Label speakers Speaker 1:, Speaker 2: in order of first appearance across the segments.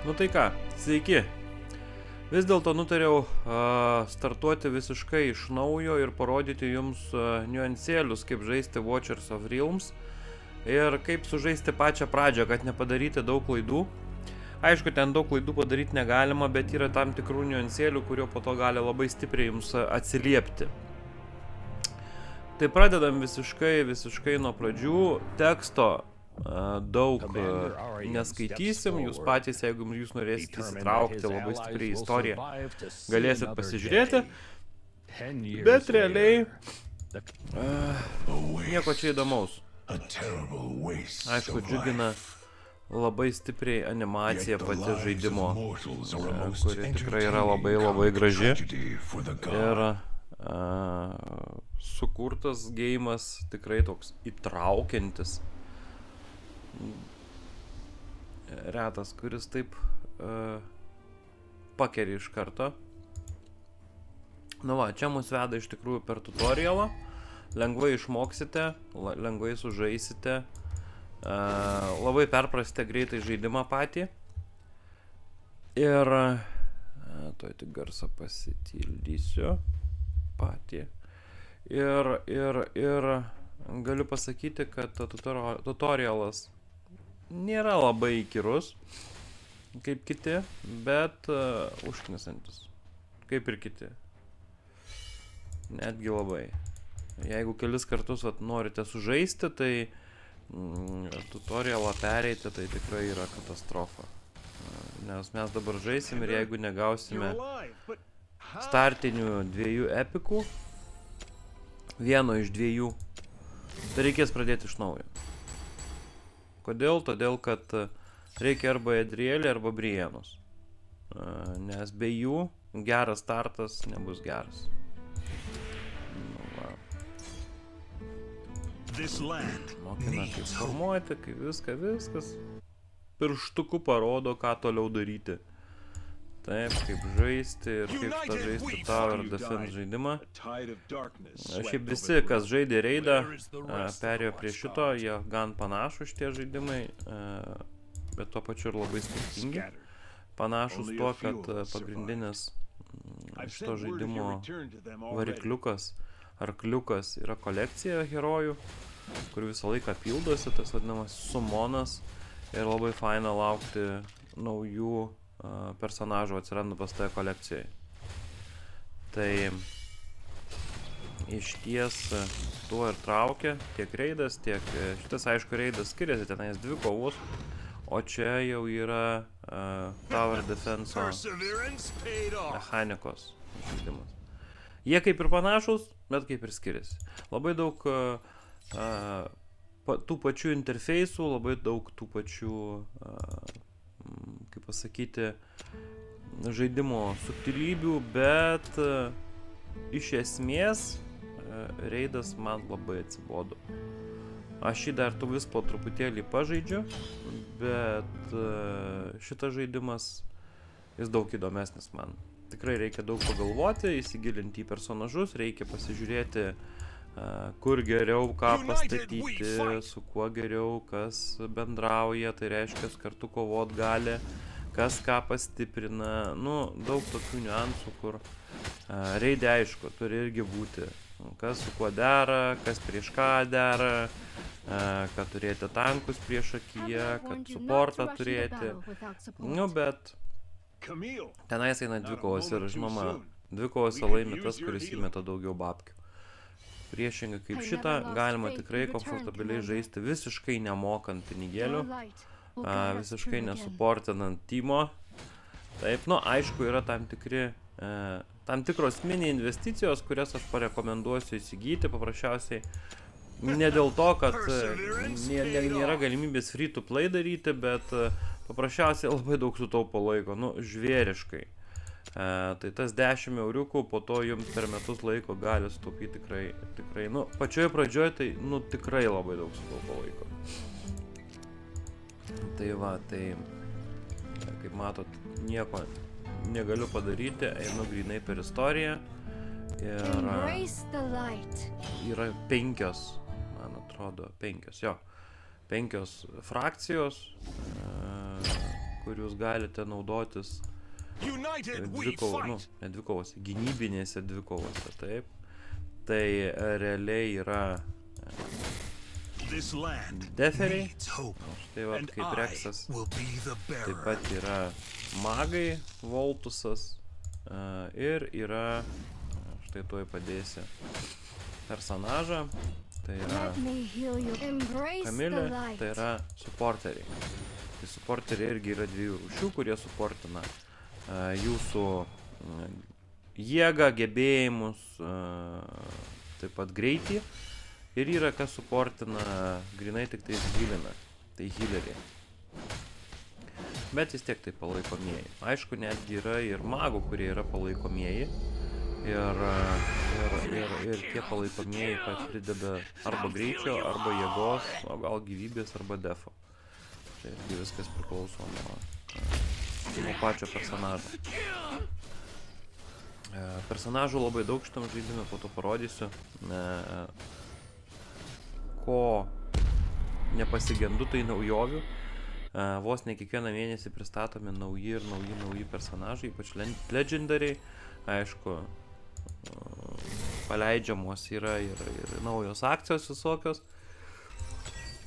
Speaker 1: Nu tai ką, sveiki. Vis dėlto nutariau startuoti visiškai iš naujo ir parodyti jums niuansėlius, kaip žaisti Watchers of Realms ir kaip sužaisti pačią pradžią, kad nepadaryti daug klaidų. Aišku, ten daug klaidų padaryti negalima, bet yra tam tikrų niuansėlių, kurio po to gali labai stipriai jums atsiliepti. Tai pradedam visiškai nuo pradžių. Teksto daug neskaitysim, jūs patys, jeigu jūs norėsite įsitraukti labai stipriai į istoriją, galėsit pasižiūrėti, bet realiai nieko čia įdomaus. Aišku, džiugina labai stipriai animacija pati žaidimo, kuri tikrai yra labai graži ir sukurtas geimas tikrai toks įtraukiantis. Retas, kuris taip pakeri iš karto. Nu va, čia mus veda iš tikrųjų per tutorialą. Lengvai išmoksite, lengvai sužaisite, labai perprasite greitai žaidimą patį. Ir tuoj tik garsą pasitildysiu patį. Ir galiu pasakyti, kad tutorialas nėra labai įkyrus, kaip kiti, bet užknisantis, kaip ir kiti. Netgi labai. Jeigu kelis kartus norite sužaisti, tai tutorialą pereiti, tai tikrai yra katastrofa. Nes mes dabar žaisim ir jeigu negausime startinių 2 epikų, vieno iš 2, tai reikės pradėti iš naujo. Kodėl? Todėl, kad reikia arba Edrielį, arba Brienus. Nes be jų geras startas nebus geras. Nu, va. Mokina, kaip formuoti, kaip viskas. Pirštuku parodo, ką toliau daryti. Taip, kaip žaisti ir kaip šitą žaisti Tower Defense žaidimą. Šiaip visi, kas žaidė reidą, perėjo prie šito, jie gan panašus šitie žaidimai, bet tuo pačiu ir labai skirtingi. Panašus tuo, kad pagrindinis šito žaidimo varikliukas, arkliukas yra kolekcija herojų, kur visą laiką pildosi, tas vadinamas sumonas, ir labai faina laukti naujų personažų atsiranda pas toje kolekcijoje. Tai iš ties tuo ir traukia tiek reidas, tiek šitas, aišku, reidas skiriasi, tenais 2 kovos, o čia jau yra Tower Defense mechanikos žaidimas. Jie kaip ir panašus, bet kaip ir skiriasi. Labai daug tų pačių interfeisų, labai daug tų pačių kaip pasakyti, žaidimo subtilybių, bet iš esmės reidas man labai atsibodo. Aš jį dar vis po truputėlį pažaidžiu, bet šitas žaidimas jis daug įdomesnis man. Tikrai reikia daug pagalvoti, įsigilinti į personažus, reikia pasižiūrėti, kur geriau ką pastatyti, su kuo geriau kas bendrauja, tai reiškia, kartu kovot gali, kas ką pastiprina, nu, daug tokių niuansų, kur reidė, aišku, turi irgi būti, kas su kuo dera, kas prieš ką dera, kad turėti tankus prieš akiją, kad suportą turėti, nu, bet tenais eina 2 kovos ir, žinoma, 2 kovose laimi tas, kuris įmeta daugiau babkių. Priešingai kaip šitą, galima tikrai komfortabiliai žaisti visiškai nemokant pinigėlių, visiškai nesuportinant teamo. Taip, nu, aišku, yra tam tikros mini investicijos, kurias aš parekomenduosiu įsigyti, paprasčiausiai ne dėl to, kad nėra galimybės free to play daryti, bet paprasčiausiai labai daug sutaupo laiko, nu, žvėriškai. Tai tas 10 euriukų po to jums per metus laiko gali sutaupyti tikrai, nu, pačioje pradžioje tai, nu, tikrai labai daug sutaupo laiko. Tai va, tai, kaip matot, nieko negaliu padaryti, einu grynai per istoriją ir yra 5, man atrodo, 5 frakcijos, kur jūs galite naudotis ne dvikovose, gynybinėse dvikovose, taip. Tai realiai yra deferiai, štai va, kaip Rexas, taip pat yra magai, Voltusas ir yra, štai tuoj padėsi personažą, tai yra Kamilė, tai yra supporteriai. Tai supporteriai irgi yra dviejų rūšių, kurie supportina jūsų jėgą, gebėjimus, taip pat greitį. Ir yra, kas supportina grinai tik tai healina, tai healeriai. Bet vis tiek tai palaikomieji. Aišku, netgi yra ir magų, kurie yra palaikomieji. Ir tie palaikomieji prideda arba greičio, arba jėgos, o gal gyvybės, arba defo. Tai irgi viskas priklauso nuo pačio personažo. Personažų labai daug šitam žaidime, po to parodysiu. Ko nepasigendu, tai naujovių. Vos ne kiekvieną mėnesį pristatomi nauji personažai, ypač legendariai. Aišku, paleidžiamos yra ir naujos akcijos visokios.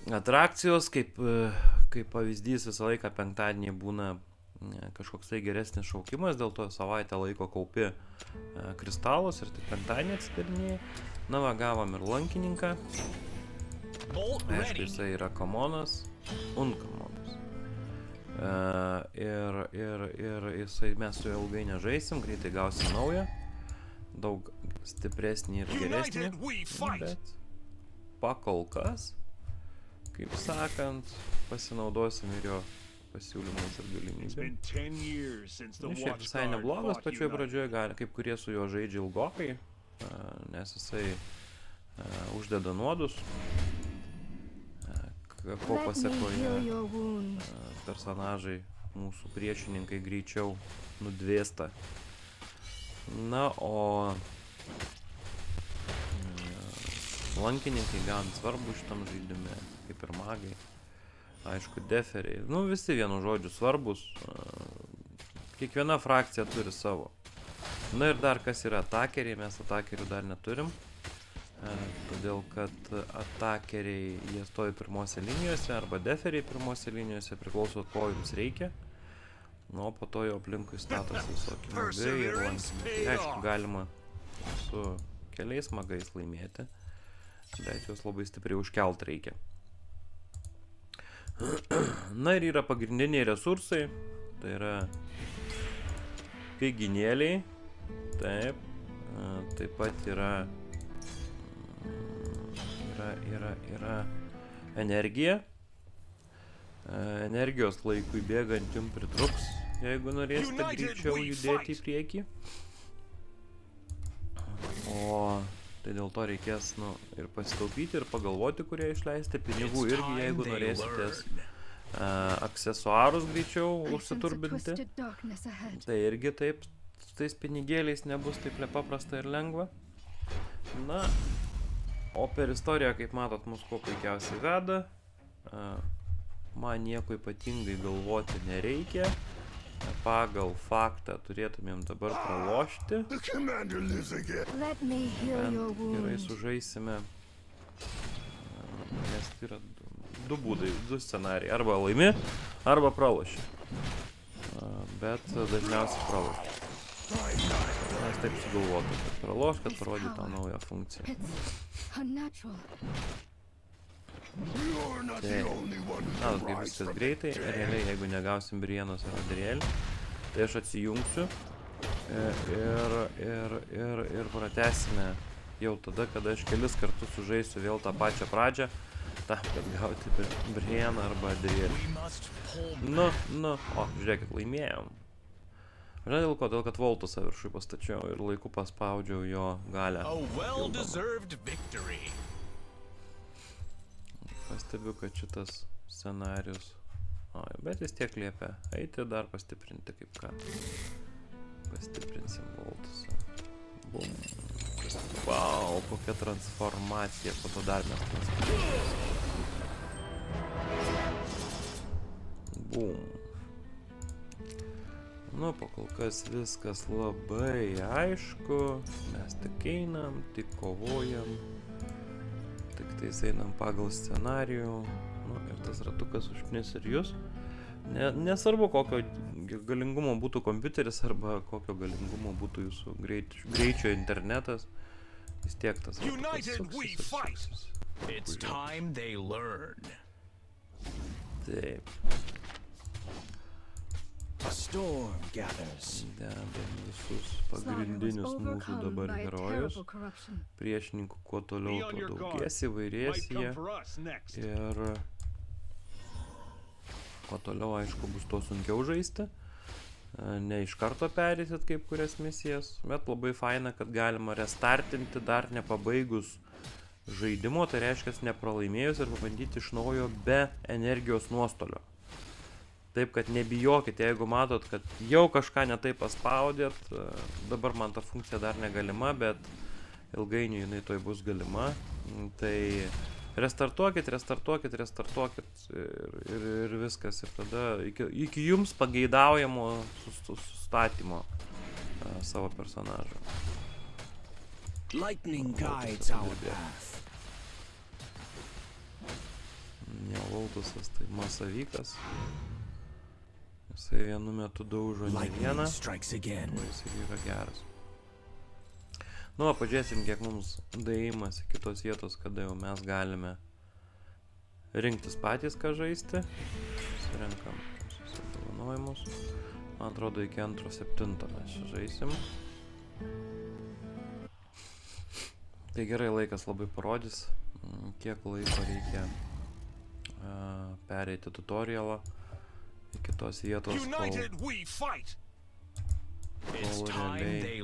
Speaker 1: Atrakcijos, kaip pavyzdys, visą laiką penktadienį būna kažkoks tai geresnis šaukimas, dėl to savaitę laiko kaupi kristalus ir tik penktadienį atsidarinėjai. Na va, gavom ir lankininką. Aišku, jisai yra kamonas, unkamonas. Ir jisai, mes su juo ilgai nežaisim, greitai gausim naują, daug stipresnį ir geresnį, bet pakol kas, kaip sakant, pasinaudosim ir jo pasiūlymais ir galimybėm. Šiaip visai neblogas pačioje pradžioje, kaip kurie su juo žaidžia ilgokai, nes jisai uždeda nuodus, ko pasekoje personažai, mūsų priešininkai greičiau nudvėsta. Na, o lankininkai gan svarbu šitam žaidime, kaip ir magai. Aišku, deferiai. Nu, visi vienu žodžiu svarbus. Kiekviena frakcija turi savo. Na ir dar kas yra atakeriai, mes atakerių dar neturim. Todėl, kad atakeriai, jie stovi pirmose linijose, arba deferiai pirmose linijose, priklauso, ko jums reikia. Nu, o po to jau aplinkui statosi visokie magai ir lankininkai. Aišku, galima su keliais magais laimėti, bet juos labai stipriai užkelt reikia. Na ir yra pagrindiniai resursai, tai yra piginėliai, taip pat yra energija. Energijos laikui bėgant jums pritruks, jeigu norėsite greičiau judėti į priekį. O tai dėl to reikės ir pasitaupyti, ir pagalvoti, kurie išleisti pinigų irgi, jeigu norėsite aksesuarus greičiau užsiturbinti. Tai irgi taip, tais pinigėliais nebus taip paprasta ir lengva. Na, o per istoriją, kaip matot, mus kuo puikiausiai veda. Man nieko ypatingai galvoti nereikia. Pagal faktą turėtumėm dabar pralošti. Gerai, sužaisime. Nes tai yra du būdai, du scenarijai. Arba laimi, arba praloši. Bet dažniausiai praloši. Mes taip sugalvotų, kad praloš, kad parodytų tą naują funkciją. Tai, kaip viskas greitai, realiai, jeigu negausim Brienos ar Adrielį, tai aš atsijungsiu ir pratęsime jau tada, kada aš kelis kartus sužaisiu vėl tą pačią pradžią, tam, kad gauti Brieną arba Adrielį. O, žiūrėkit, laimėjom. Žinai dėl ko? Dėl kad Voltusą viršui pastačiau ir laiku paspaudžiau jo galią. Pastebiu, kad šitas scenarius, bet vis tiek liepia eiti dar pastiprinti kaip ką. Pastiprinsim Voltusą. Bum. Wow, kokia transformacija, po to dar mes transformacijos. Bum. Nu, pakol kas viskas labai aišku. Mes tik einam, tik kovojam. Tik tais einam pagal scenarijų. Nu, ir tas ratukas užknis ir jūs. Nesvarbu, kokio galingumo būtų kompiuteris arba kokio galingumo būtų jūsų greičio internetas. Vis tiek tas ratukas suksis.
Speaker 2: It's time they learn.
Speaker 1: Taip.
Speaker 2: A storm gathers.
Speaker 1: Dedam visus pagrindinius mūsų dabar herojus. Priešininkų kuo toliau to daugės, įvairės jie. Ir kuo toliau, aišku, bus to sunkiau žaisti. Ne iš karto perėsit kaip kurias misijas, bet labai faina, kad galima restartinti dar nepabaigus žaidimo, tai reiškia nepralaimėjus ir pabandyti iš naujo be energijos nuostolio. Taip, kad nebijokit, jeigu matot, kad jau kažką netaip paspaudėt, dabar man ta funkcija dar negalima, bet ilgainiui jinai toj bus galima. Tai restartuokit ir viskas. Ir tada iki jums pageidaujamo sustatymo savo personažo.
Speaker 2: Lightning guides our path.
Speaker 1: Nevaltusas, tai masavykas. Jisai vienu metu daužo ne vieną. Jis ir yra geras. Nu, pažiūrėsim, kiek mums daėjimas į kitos vietos, kada jau mes galime rinktis patys, ką žaisti. Surenkam susidovanojimus. Man atrodo, iki 2.7 mes čia žaisim. Tai gerai, laikas labai parodys, kiek laiko reikia pereiti tutorialą į kitos vietos, kol realiai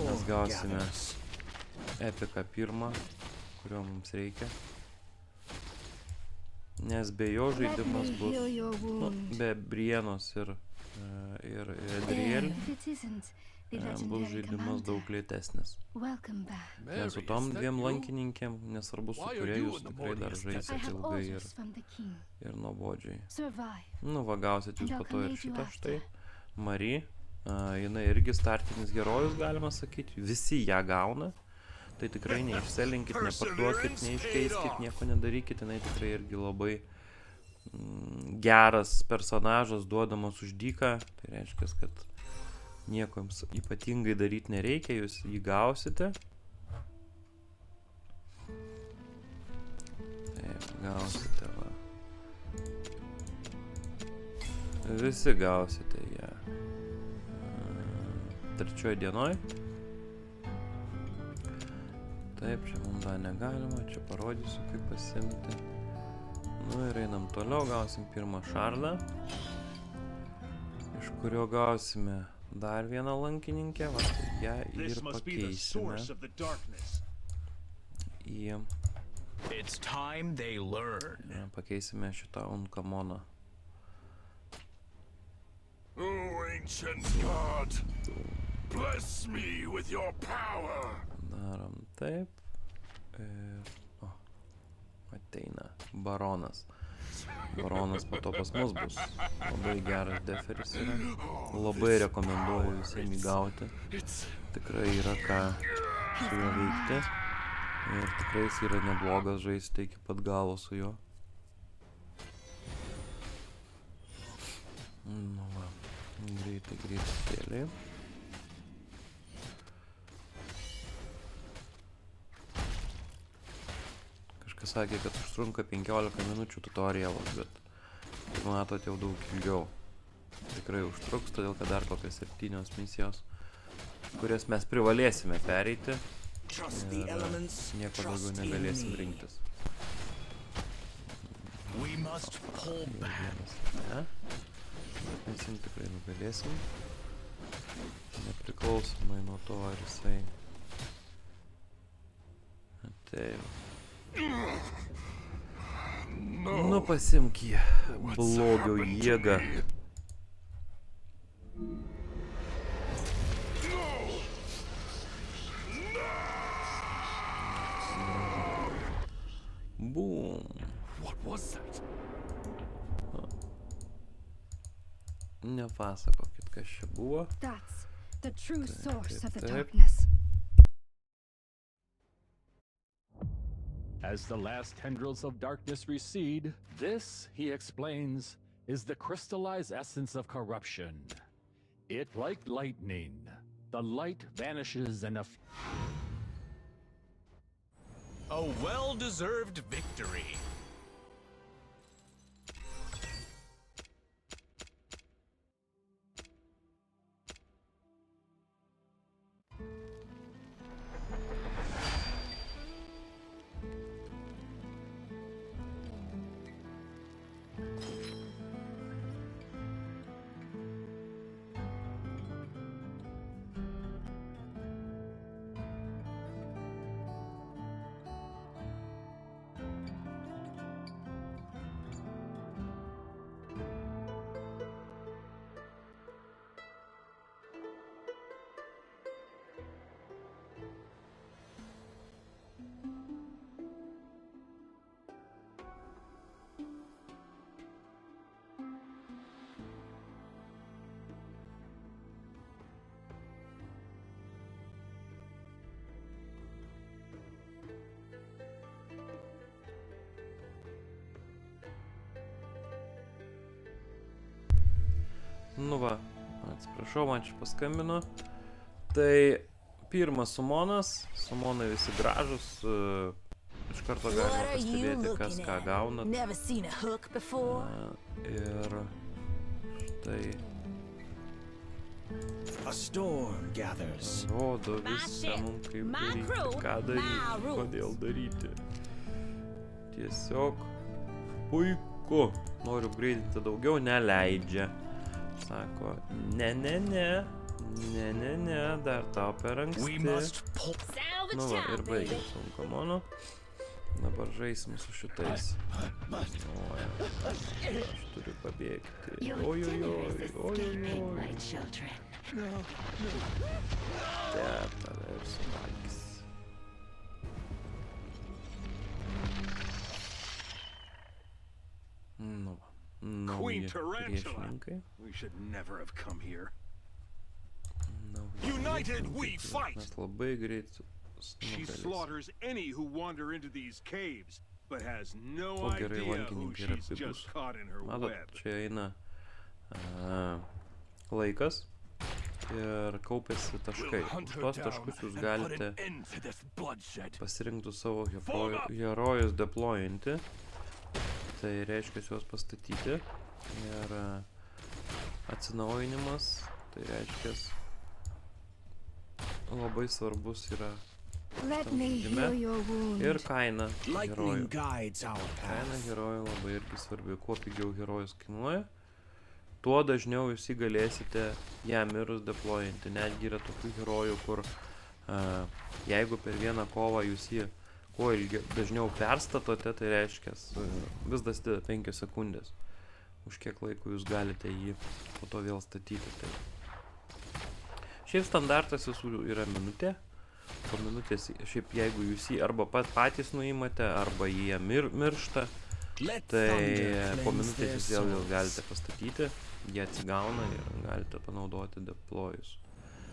Speaker 1: mes gausime epiką pirmą, kurio mums reikia. Nes be jo žaidimas bus, nu, be Brienos ir Edriel, bus žaidimas daug lėtesnis. Nes su tom dviem lankininkėm, nesvarbu su kuria jūs tikrai dar žaisit ilgai ir nuobodžiai. Nu, va, gausit jūs po to ir šitą štai. Marie, jinai irgi startinis herojus, galima sakyti, visi ją gauna. Tai tikrai neišselinkit, neparduokit, neiškeiskit, nieko nedarykit, jinai tikrai irgi labai geras personažas duodamas už dyką. Tai reiškia, kad nieko jums ypatingai daryti nereikia, jūs jį gausite. Taip, gausite, va. Visi gausite ją. 3 dienoj. Taip, čia mums dar negalima, čia parodysiu, kaip pasimti. Nu ir einam toliau, gausim pirmą šardą, iš kurio gausime dar vieną lankininkę, va, tai ją ir pakeisime į... Pakeisime šitą Unkamoną.
Speaker 3: Oh, ancient god, bless me with your power.
Speaker 1: Darom taip. Ir... O, ateina Baronas. Baronas po to pas mus bus. Labai geras deferis yra. Labai rekomenduoju visiems įgauti. Tikrai yra ką su juo veikti. Ir tikrai jis yra neblogas žaisti iki pat galo su juo. Nu va, greitai kėliai. Kažkas sakė, kad užtrunka 15 minučių tutorialas, bet kaip matot jau daug ilgiau. Tikrai užtruks, todėl kad dar kokios 7 misijos, kurias mes privalėsime pereiti ir nieko daugiau negalėsim rinktis. Ne? Bet mes jį tikrai nugalėsim, nepriklausomai nuo to, ar jisai atėjo. Nu, pasimk jį, blogio jėgą. Boom. Nepasakokit, kas čia buvo.
Speaker 4: That's the true source of the
Speaker 1: taip.
Speaker 4: darkness.
Speaker 5: As the last tendrils of darkness recede, this, he explains, is the crystallized essence of corruption. It, like lightning, the light vanishes in
Speaker 2: A well-deserved victory.
Speaker 1: Nu va, atsiprašau, man čia paskambino. Tai pirmas sumonas, sumonai visi gražus, iš karto galima pastebėti, kas ką gauna.
Speaker 6: Never seen a hook before.
Speaker 1: Ir štai
Speaker 2: A storm gathers.
Speaker 1: rodo visą mums kaip daryti, ką daryti, kodėl daryti. Tiesiog puiku. Noriu upgraidinti daugiau, neleidžia. Sako, ne, dar tau per
Speaker 2: We
Speaker 1: anksti.
Speaker 2: must pull.
Speaker 6: Salvage
Speaker 1: Nu va, ir
Speaker 6: time,
Speaker 1: baigim
Speaker 6: baby.
Speaker 1: su Uncommonu. Dabar žaisim su šitais. Oi, aš turiu pabėgti. Ojojoj. Teta, ir suvalgys. Nu va, nauji
Speaker 3: Queen Tarantula.
Speaker 1: priešininkai.
Speaker 3: We should never have come here.
Speaker 1: Nauji
Speaker 3: United we
Speaker 1: priešininkai,
Speaker 3: fight!
Speaker 1: Mes labai greit
Speaker 3: She
Speaker 1: nugalėsim.
Speaker 3: slaughters any who wander into these caves, but has no
Speaker 1: O gerai,
Speaker 3: idea who
Speaker 1: lankininkai yra
Speaker 3: she's
Speaker 1: pigus.
Speaker 3: just caught in her
Speaker 1: Matot,
Speaker 3: web.
Speaker 1: čia eina laikas ir kaupiasi taškai. Už tuos taškus jūs galite pasirinkti savo herojus deployinti. Tai reiškia juos pastatyti. Ir atsinaujinimas, tai reiškia labai svarbus yra
Speaker 4: Let me
Speaker 1: žaidime.
Speaker 4: heal your wound.
Speaker 1: Ir kaina
Speaker 2: Lightning
Speaker 1: herojų.
Speaker 2: guides our
Speaker 1: Kaina
Speaker 2: path.
Speaker 1: herojų labai irgi svarbi. Kuo pigiau herojus kainuoja, tuo dažniau jūs jį galėsite jam mirus deployinti. Netgi yra tokių herojų, kur jeigu per vieną kovą jūs jį kuo dažniau perstatote, tai reiškia vis dasideda 5 sekundės. Už kiek laiko jūs galite jį po to vėl statyti. Tai. Šiaip standartas visų yra minutė. Po minutės, šiaip jeigu jūs jį arba patys nuimate, arba jie miršta,
Speaker 2: Let
Speaker 1: tai
Speaker 2: thunder
Speaker 1: po
Speaker 2: cleanse
Speaker 1: minutės
Speaker 2: their
Speaker 1: jūs vėl
Speaker 2: souls.
Speaker 1: galite pastatyti, jie atsigauna ir galite panaudoti deployus.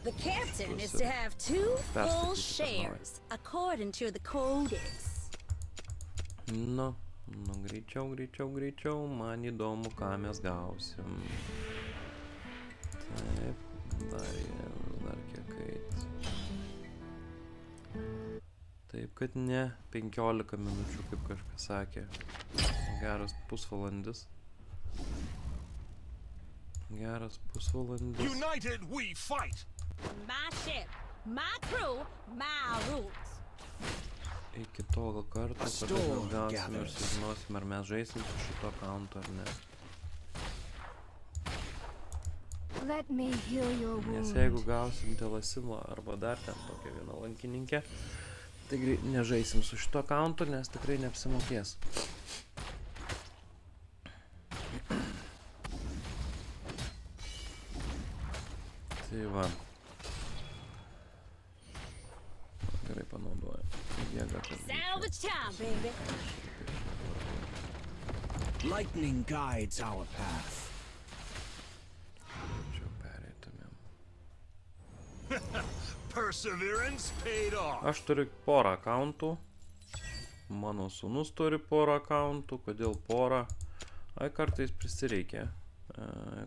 Speaker 6: The captain is to have 2 full
Speaker 1: Perstatyti
Speaker 6: shares, according to the codex.
Speaker 1: Nu, greičiau, man įdomu, ką mes gausim. Taip, dar kiek eit. Taip, kad ne 15 minučių, kaip kažkas sakė. Geras pusvalandis.
Speaker 3: United we fight!
Speaker 6: My ship, my crew, my rules.
Speaker 1: Iki to karto, kada mes gausim ir sužinosim, ar mes žaisim su šito accountu ar ne.
Speaker 4: Let me heal your
Speaker 1: Nes
Speaker 4: wound.
Speaker 1: jeigu gausim Telasimo arba dar ten tokią vieną lankininkę, tai nežaisim su šito accountu, nes tikrai neapsimokės. Tai va. Gerai panaudoju. Jėgą, kad
Speaker 6: Salvage time, baby.
Speaker 2: Lightning guides our path.
Speaker 3: Perseverance paid off.
Speaker 1: Aš turiu porą akauntų. Mano sūnus turi porą akauntų. Kodėl porą? Ai, kartais prisireikia.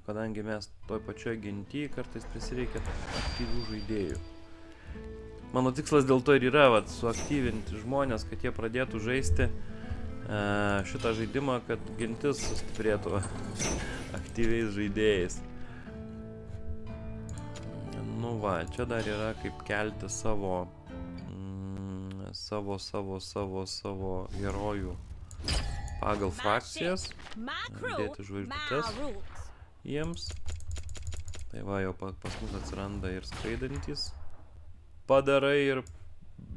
Speaker 1: Kadangi mes toj pačioj genty, kartais prisireikia aktyvių žaidėjų. Mano tikslas dėl to ir yra, vat, suaktyvinti žmonės, kad jie pradėtų žaisti šitą žaidimą, kad gentis sustiprėtų aktyviais žaidėjais. Nu va, čia dar yra kaip kelti savo herojų pagal frakcijas,
Speaker 6: My crew,
Speaker 1: dėti
Speaker 6: my
Speaker 1: žvaigždutes
Speaker 6: rules.
Speaker 1: jiems. Tai va, jau pas mus atsiranda ir skraidantis padarai ir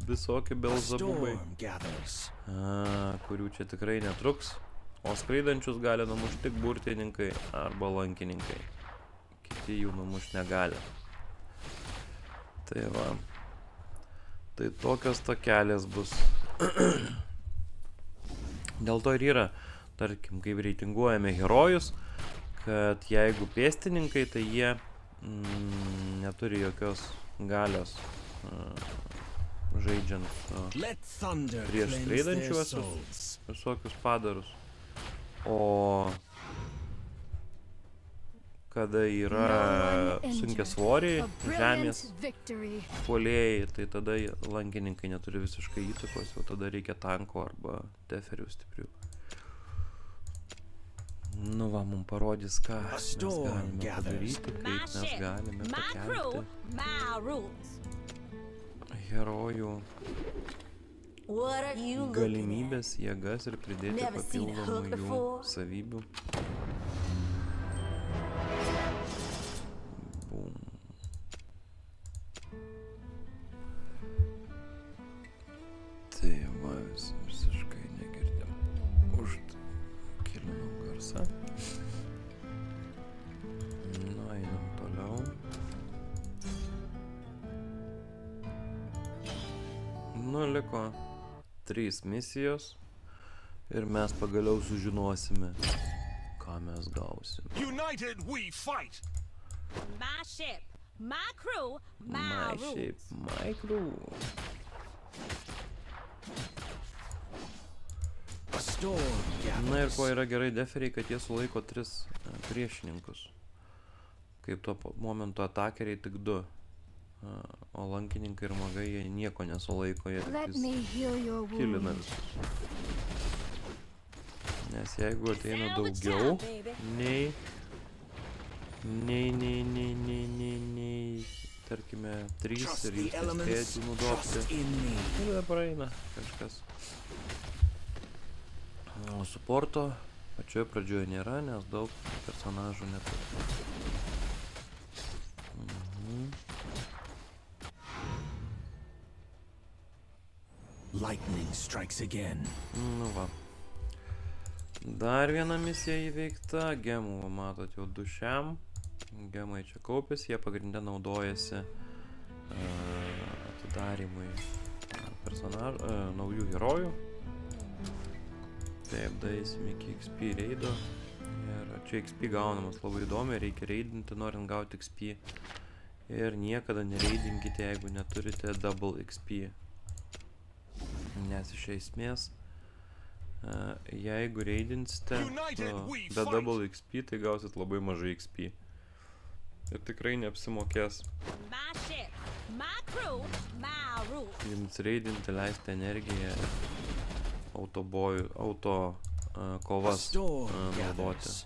Speaker 1: visokie
Speaker 2: A
Speaker 1: belzabubai,
Speaker 2: storm gathers.
Speaker 1: kurių čia tikrai netruks. O skraidančius gali numušti tik burtininkai arba lankininkai. Kiti jų numušti negali. Tai va. Tai tokios tokelės bus. Dėl to ir yra, tarkim, kaip reitinguojame herojus, kad jeigu pėstininkai, tai jie neturi jokios galios žaidžiant
Speaker 2: Let thunder
Speaker 1: prieš
Speaker 2: cleanse their
Speaker 1: skraidančiuosius
Speaker 2: souls.
Speaker 1: visokius padarus. O kada yra sunkiasvoriai
Speaker 4: A brilliant
Speaker 1: žemės
Speaker 4: victory.
Speaker 1: puolėjai, tai tada lankininkai neturi visiškai įtakos, jau tada reikia tanko arba deferių stiprių. Nu va, mums parodys, ką
Speaker 2: A
Speaker 1: mes
Speaker 2: storm
Speaker 1: galime
Speaker 2: gathers.
Speaker 1: padaryti,
Speaker 6: My
Speaker 1: kaip mes
Speaker 6: ship,
Speaker 1: galime
Speaker 6: my crew,
Speaker 1: pakelti
Speaker 6: my rules.
Speaker 1: herojų
Speaker 7: What are you looking at?
Speaker 1: galimybės, jėgas ir pridėti
Speaker 7: Never seen a hook
Speaker 1: papildomų jų
Speaker 7: before.
Speaker 1: savybių. Bum. Tai va, visiškai negirdėjau. Užkilinau garsą. Nu, einam toliau. Nu, liko 3 misijos. Ir mes pagaliau sužinosime, ką mes gausim.
Speaker 3: United we fight.
Speaker 6: My ship, my crew, my
Speaker 1: My
Speaker 6: rules.
Speaker 1: shape, my crew.
Speaker 2: A storm
Speaker 1: Na ir
Speaker 2: gathers.
Speaker 1: kuo yra gerai deferiai, kad jie sulaiko 3 priešininkus. Kaip tuo momentu atakeriai tik 2. O lankininkai ir magai jie nieko nesulaiko, jie
Speaker 4: Let
Speaker 1: tik
Speaker 4: me heal your
Speaker 1: kilina
Speaker 4: wound.
Speaker 1: visus. Nes jeigu ateina
Speaker 6: Salvage
Speaker 1: daugiau
Speaker 6: time, baby.
Speaker 1: nei tarkime 3
Speaker 2: Trust
Speaker 1: ir
Speaker 2: the
Speaker 1: jūs
Speaker 2: elements.
Speaker 1: nespėjat jų naudoti.
Speaker 2: Trust in me.
Speaker 1: Ir dabar eina kažkas. O suporto pačioje pradžioje nėra, nes daug personažų neturi.
Speaker 2: Lightning strikes again.
Speaker 1: Nu va. Dar viena misija įveikta. Gemų, va, matot, jau 2 šiam. Gemai čia kaupėsi, jie pagrindę naudojasi atidarimui naujų herojų. Taip, daeisim iki XP reido. Ir čia XP gaunamas labai įdomi, reikia reidinti, norint gauti XP. Ir niekada nereidinkite, jeigu neturite double XP. Nes iš esmės, jeigu reidinsite be double XP, tai gausit labai mažai XP. Ir tikrai neapsimokės
Speaker 6: My ship, my crew, my rules.
Speaker 1: jums reidinti, leisti energiją ir auto
Speaker 2: A
Speaker 1: kovas
Speaker 2: storm
Speaker 1: naudoti.
Speaker 2: gathers.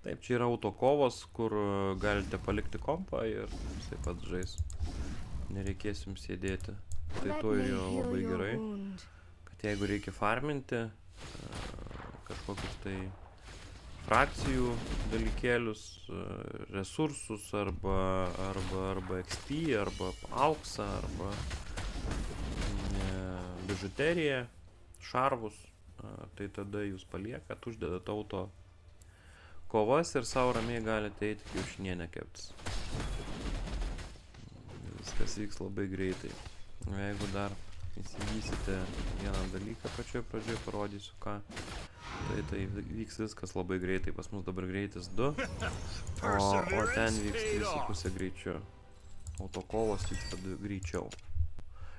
Speaker 1: Taip, čia yra auto kovos, kur galite palikti kompą ir taip pat žais. Nereikės jums sėdėti. Tai
Speaker 4: Let
Speaker 1: to
Speaker 4: me
Speaker 1: ir yra
Speaker 4: heal
Speaker 1: labai
Speaker 4: your
Speaker 1: gerai,
Speaker 4: wound.
Speaker 1: kad jeigu reikia farminti kažkokius tai frakcijų dalykėlius, resursus arba XP, arba auksą, arba bižuteriją, šarvus, tai tada jūs paliekat, uždedat auto kovas ir savo ramiai galite eiti kiaušinienę keptis. Viskas vyks labai greitai. Jeigu dar įsigysite vieną dalyką pačioje pradžioje, parodysiu ką. Tai vyks viskas labai greitai, pas mus dabar greitis 2, o ten vyks 3,5 greičiu. Autokovos vyksta greičiau.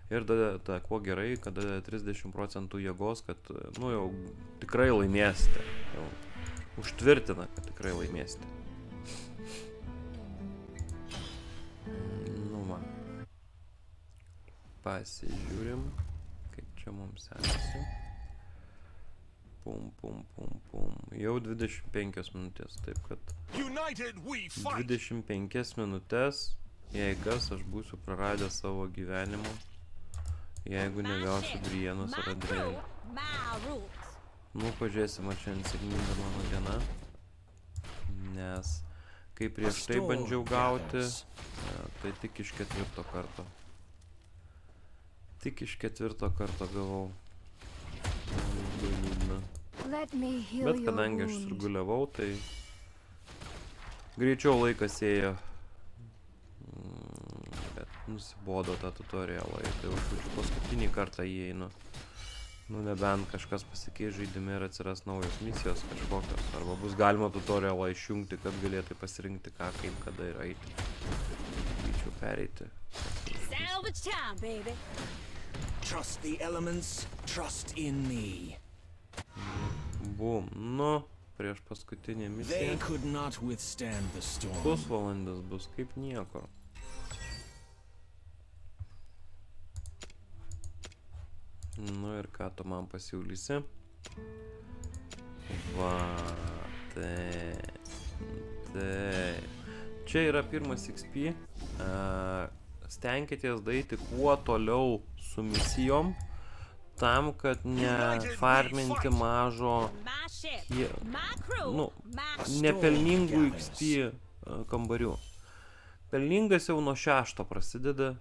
Speaker 1: Ir tada kuo gerai, kada 30% jėgos, kad, nu jau tikrai laimėsite. Jau užtvirtina, kad tikrai laimėsite. Nu va. Pasižiūrim, kaip čia mums sekasi. Pum. Jau 25 minutės, taip kad
Speaker 3: United we fight.
Speaker 1: 25 minutės, jei kas, aš būsiu praradęs savo gyvenimo, jeigu negausiu Briennos ar Adrielį.
Speaker 6: My rules.
Speaker 1: Nu, pažiūrėsim, ar šiandien sėkminga mano diena, nes kai prieš tai bandžiau gauti, tai tik iš 4 karto. Tik iš 4 karto gavau. Labai liūdna.
Speaker 4: Let me heal
Speaker 1: Bet
Speaker 4: your
Speaker 1: kadangi aš
Speaker 4: wound.
Speaker 1: surguliavau, tai greičiau laikas ėjo. Bet nusibodo tą tutorialą, tai užkučiu paskutinį kartą įeinu. Nu, nebent kažkas pasikeis žaidime ir atsiras naujos misijos kažkokios. Arba bus galima tutorialą išjungti, kad galėtų pasirinkti ką, kaip, kada ir eiti. Greičiau pereiti.
Speaker 6: Salvage time, baby.
Speaker 2: Trust the elements, trust in me.
Speaker 1: Bum. Nu, prieš paskutinį
Speaker 2: They
Speaker 1: misiją.
Speaker 2: could not withstand the storm.
Speaker 1: Pusvalandis bus kaip nieko. Nu ir ką tu man pasiūlysi? Va, tai. Čia yra pirmas XP. Stenkitės daryti kuo toliau su misijom, tam, kad nefarminti mažo,
Speaker 6: My ship.
Speaker 1: jie,
Speaker 6: My crew.
Speaker 1: nu,
Speaker 6: My
Speaker 1: nepelningų XP kambarių. Pelningas jau nuo 6 prasideda,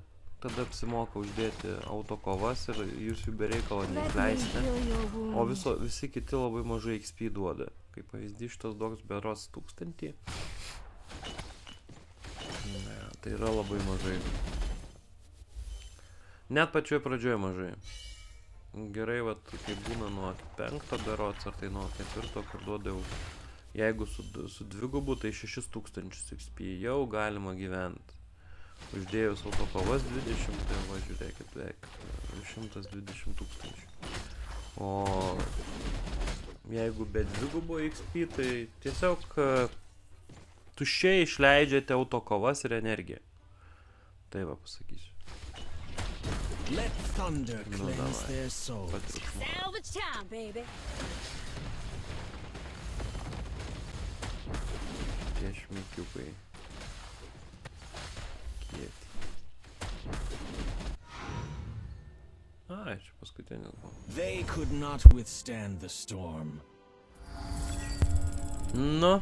Speaker 1: tada apsimoka uždėti autokovas ir jūs jų bereikalo
Speaker 4: Let me
Speaker 1: neįleisite.
Speaker 4: heal your wound.
Speaker 1: O visi kiti labai mažai XP duoda. Kaip pavyzdys, šitas doks beros 1000. Ne, tai yra labai mažai. Net pačioje pradžioje mažai. Gerai, vat, kai būna nuo 5 berots, ar tai nuo 4, kur duoda jau, jeigu su dvigubu, tai 6000 XP jau galima gyventi. Uždėjus autokovas 20, tai va, žiūrėkit, beveik 120 tūkstančių. O jeigu be dvigubo XP, tai tiesiog tuščiai išleidžiate autokovas ir energiją. Tai va, pasakysiu.
Speaker 2: Let thunder
Speaker 1: No,
Speaker 2: cleanse
Speaker 1: давай.
Speaker 2: their souls.
Speaker 1: Patriukšmą.
Speaker 6: salvage time, baby.
Speaker 1: Tie šmikiukai. Kieti. Ai, čia paskutinis buvo.
Speaker 2: They could not withstand the storm.
Speaker 1: Nu,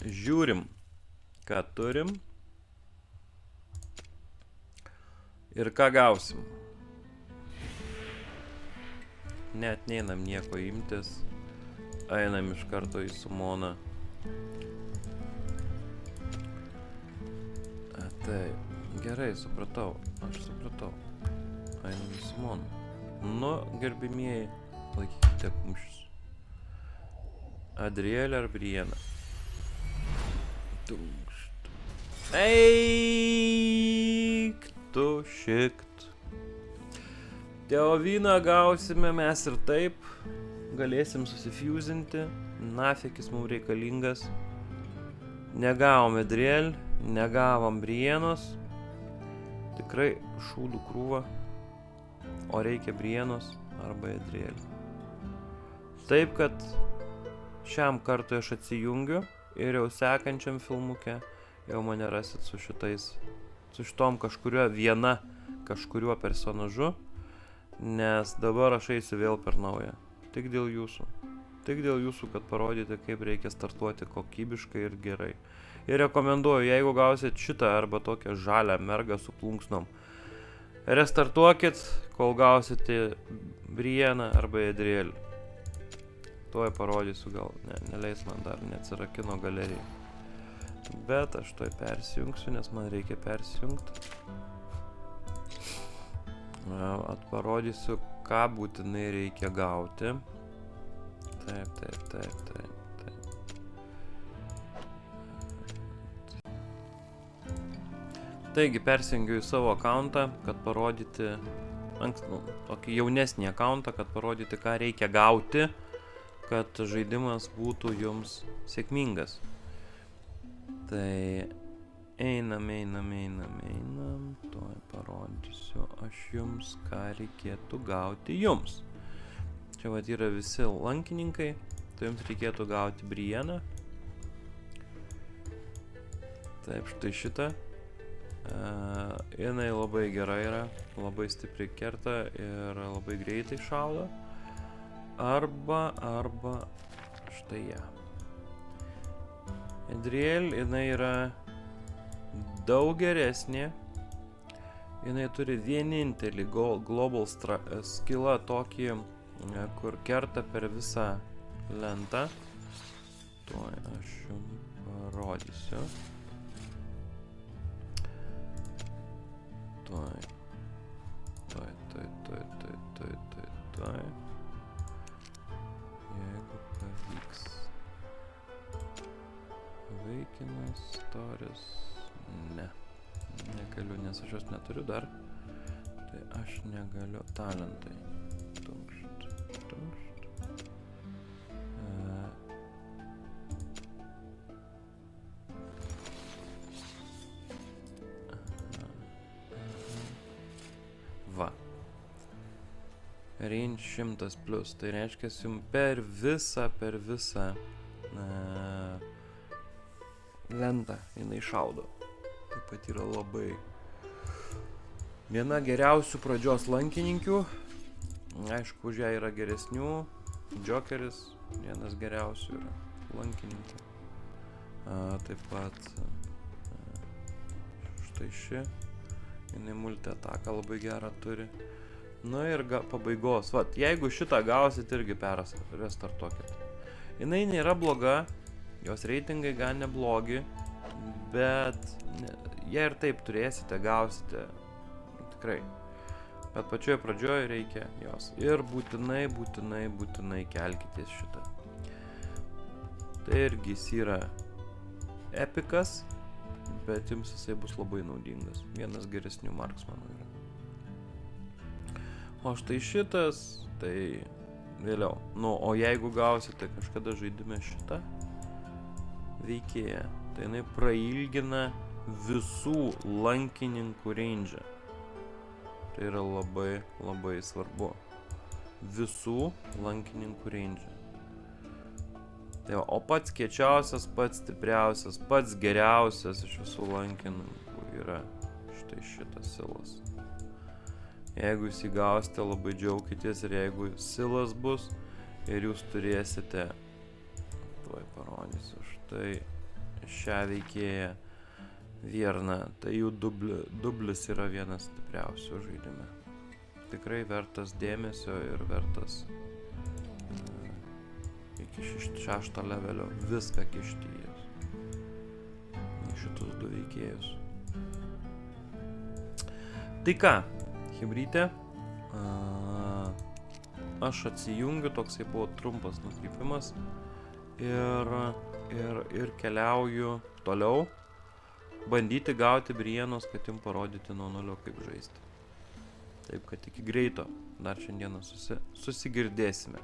Speaker 1: žiūrim, ką turim. Ir ką gausim. Net neinam nieko imtis. Einam iš karto į sumoną. Tai, gerai, supratau. Aš supratau. Einam į sumoną. Nu, gerbimieji, laikykite kumščius. Adrielė ar Briena? Tunkšt. Eik, tu šikt. Teovyną gausime mes ir taip. Galėsim susifuzinti. Nafekis mums reikalingas. Negavom Adriel, negavom Brienos. Tikrai šūdų krūva. O reikia Brienos arba Adriel. Taip, kad šiam kartui aš atsijungiu ir jau sekančiam filmuke jau mane rasit su šitais, su šitom kažkuriuo personažu, nes dabar aš eisiu vėl per naują. Tik dėl jūsų. Tik dėl jūsų, kad parodyti, kaip reikia startuoti kokybiškai ir gerai. Ir rekomenduoju, jeigu gausit šitą arba tokią žalią mergą su plunksnom, restartuokit, kol gausite Brieną arba Adrielį. Tuoj parodysiu, gal neleis man dar, neatsirakino galerijai. Bet aš tuoj persijungsiu, nes man reikia persijungti. Atparodysiu, ką būtinai reikia gauti. Taigi persijungiu į savo akauntą, kad parodyti, tokį jaunesnį akauntą, kad parodyti, ką reikia gauti, kad žaidimas būtų jums sėkmingas. Tai einam, tuoj parodysiu aš jums, ką reikėtų gauti jums. Čia vat yra visi lankininkai, tai jums reikėtų gauti Brienną. Taip, štai šitą. Jinai labai gera yra, labai stipriai kerta ir labai greitai šaudo. Arba štai ją. Edriel, jinai yra daug geresnė. Jinai turi vienintelį global skillą tokį, kur kerta per visą lentą. Tuoj aš jums parodysiu. Tuoj. Jeigu pavyks. Vaikinas, storis. Ne. Negaliu, nes aš jos neturiu dar. Tai aš negaliu. Talentai. Tunkšt. Va. Range 100 plus. Tai reiškia, jums per visą lentą jinai šaudo. Taip pat yra labai viena geriausių pradžios lankininkių. Aišku, už ją yra geresnių. Jokeris vienas geriausių yra lankininkų. Taip pat štai ši. Jinai multi ataką labai gerą turi. Nu ir pabaigos. Vat, jeigu šitą gausit, irgi restartuokit. Jinai nėra bloga, jos reitingai gan neblogi, bet jei ir taip turėsite, gausite, tikrai. Bet pačioje pradžioje reikia jos. Ir būtinai kelkitės šitą. Tai irgi jis yra epikas, bet jums jisai bus labai naudingas. Vienas geresnių marksmanų yra. O štai šitas, tai vėliau. Nu, o jeigu gausite kažkada žaidime šitą veikėją, tai jinai prailgina visų lankininkų range. Tai yra labai svarbu. Visų lankininkų range. Tai va, o pats kiečiausias, pats stipriausias, pats geriausias iš visų lankininkų yra štai šitas silas. Jeigu jūs įgausite, labai džiaukitės, ir jeigu silas bus ir jūs turėsite, tuoj parodysiu, štai šią veikėją Vierną, tai jų dublis yra vienas stipriausių žaidime. Tikrai vertas dėmesio ir vertas iki 6 levelio viską kišti į jas. Į šitus du veikėjus. Tai ką? Chebrytė, aš atsijungiu, toksai buvo trumpas nukrypimas ir keliauju toliau bandyti gauti Brienos, kad jums parodyti nuo nulio kaip žaisti. Taip, kad iki greito dar šiandieną susigirdėsime.